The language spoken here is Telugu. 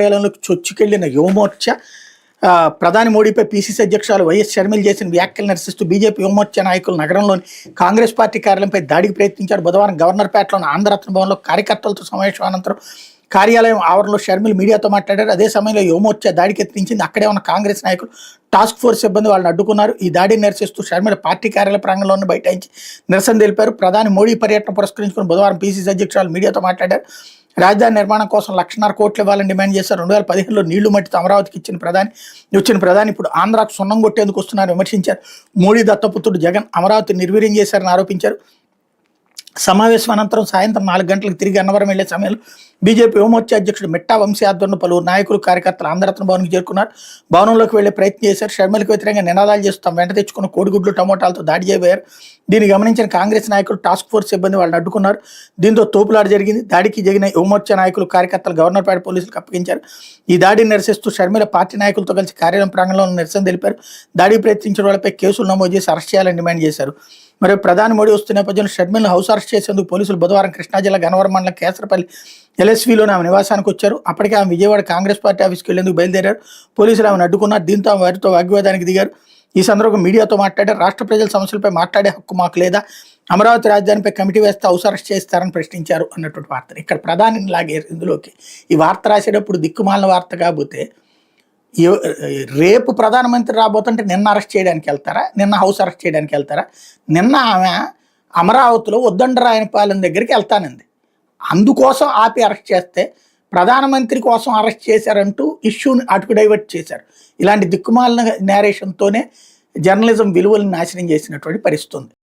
కార్యాలయంలోకి చొచ్చుకెళ్లిన యువమోర్చా ప్రధాని మోడీపై పీసీసీ అధ్యక్షురాలు వైఎస్ షర్మిల చేసిన వ్యాఖ్యలు నిరసిస్తూ బీజేపీ యువమోర్చా నాయకులు నగరంలోని కాంగ్రెస్ పార్టీ కార్యాలయంపై దాడికి ప్రయత్నించారు. బుధవారం గవర్నర్పేటలోని ఆంధ్రరత్న భవన్లో కార్యకర్తలతో సమావేశం అనంతరం కార్యాలయం ఆవరణలో షర్మిల మీడియాతో మాట్లాడారు. అదే సమయంలో యువమోర్చా దాడికి యత్నించింది. అక్కడే ఉన్న కాంగ్రెస్ నాయకులు టాస్క్ ఫోర్స్ సిబ్బంది వాళ్ళని అడ్డుకున్నారు. ఈ దాడిని నిరసిస్తూ షర్మిల పార్టీ కార్యాలయ ప్రాంగణంలోనే బైఠాయించి నిరసన తెలిపారు. ప్రధాని మోడీ పర్యటన పురస్కరించుకుని బుధవారం పీసీసీ అధ్యక్షురాలు మీడియాతో మాట్లాడారు. రాజధాని నిర్మాణం కోసం 1,50,000 కోట్లు ఇవ్వాలని డిమాండ్ చేశారు. 2015లో నీళ్లు మట్టితో అమరావతికి వచ్చిన ప్రధాని ఇప్పుడు ఆంధ్రాకు సున్నం కొట్టేందుకు వస్తున్నారని విమర్శించారు. మోడీ దత్తపుత్రుడు జగన్ అమరావతి నిర్వీర్యం చేశారని ఆరోపించారు. సమావేశం అనంతరం సాయంత్రం 4 గంటలకు తిరిగి అన్నవరం వెళ్లే సమయంలో బీజేపీ యువమోర్చా అధ్యక్షుడు మిట్టా వంశీ ఆధ్వర్యంలో పలువురు నాయకులు కార్యకర్తలు ఆంధ్రరత్న భవన్కి చేరుకున్నారు. భవనంలోకి వెళ్లే ప్రయత్నం చేశారు. షర్మిలకు వ్యతిరేకంగా నినాదాలు చేస్తూ తమ వెంట తెచ్చుకున్న కోడిగుడ్లు టమోటాలతో దాడి చేయబోయారు. దీన్ని గమనించిన కాంగ్రెస్ నాయకులు టాస్క్ ఫోర్స్ సిబ్బంది వాళ్ళని అడ్డుకున్నారు. దీంతో తోపులాట జరిగింది. దాడికి జరిగిన యువమోర్చా నాయకులు కార్యకర్తలు గవర్నర్పేట పోలీసులకు అప్పగించారు. ఈ దాడిని నిరసిస్తూ షర్మిల పార్టీ నాయకులతో కలిసి కార్యాలయం ప్రాంగణంలో నిరసన తెలిపారు. దాడికి ప్రయత్నించిన వాళ్ళపై కేసులు నమోదు చేసి అరెస్ట్ చేయాలని డిమాండ్ చేశారు. మరియు ప్రధాని మోడీ వస్తున్న నేపథ్యంలో షర్మిలను హౌస్ అరెస్ట్ చేసేందుకు పోలీసులు బుధవారం కృష్ణా జిల్లా గన్నవరం మండలం కేసరపల్లి ఎల్ఎస్వీలోని ఆమె నివాసానికి వచ్చారు. అప్పటికే ఆమె విజయవాడ కాంగ్రెస్ పార్టీ ఆఫీస్కి వెళ్లేందుకు బయలుదేరారు. పోలీసులు ఆమెను అడ్డుకున్నారు. దీంతో ఆమె వారితో వాగ్వాదానికి దిగారు. ఈ సందర్భంగా మీడియాతో మాట్లాడారు. రాష్ట్ర ప్రజల సమస్యలపై మాట్లాడే హక్కు మాకు లేదా? అమరావతి రాజధానిపై కమిటీ వేస్తే హౌస్ అరెస్ట్ చేస్తారని ప్రశ్నించారు అన్నటువంటి వార్త. ఇక్కడ ప్రధాని లాగే ఇందులోకి ఈ వార్త రాసేటప్పుడు దిక్కుమాలిన వార్త కాకపోతే రేపు ప్రధానమంత్రి రాబోతుంటే నిన్న అరెస్ట్ చేయడానికి వెళ్తారా, నిన్న హౌస్ అరెస్ట్ చేయడానికి వెళ్తారా? నిన్న ఆమె అమరావతిలో ఉద్దండరాయనపాలెం దగ్గరికి వెళ్తానంది. అందుకోసం ఆపి అరెస్ట్ చేస్తే ప్రధానమంత్రి కోసం అరెస్ట్ చేశారంటూ ఇష్యూని అటుకు డైవర్ట్ చేశారు. ఇలాంటి దిక్కుమాలిన నేరేషన్తోనే జర్నలిజం విలువలను నాశనం చేసినటువంటి పరిస్థితి ఉంది.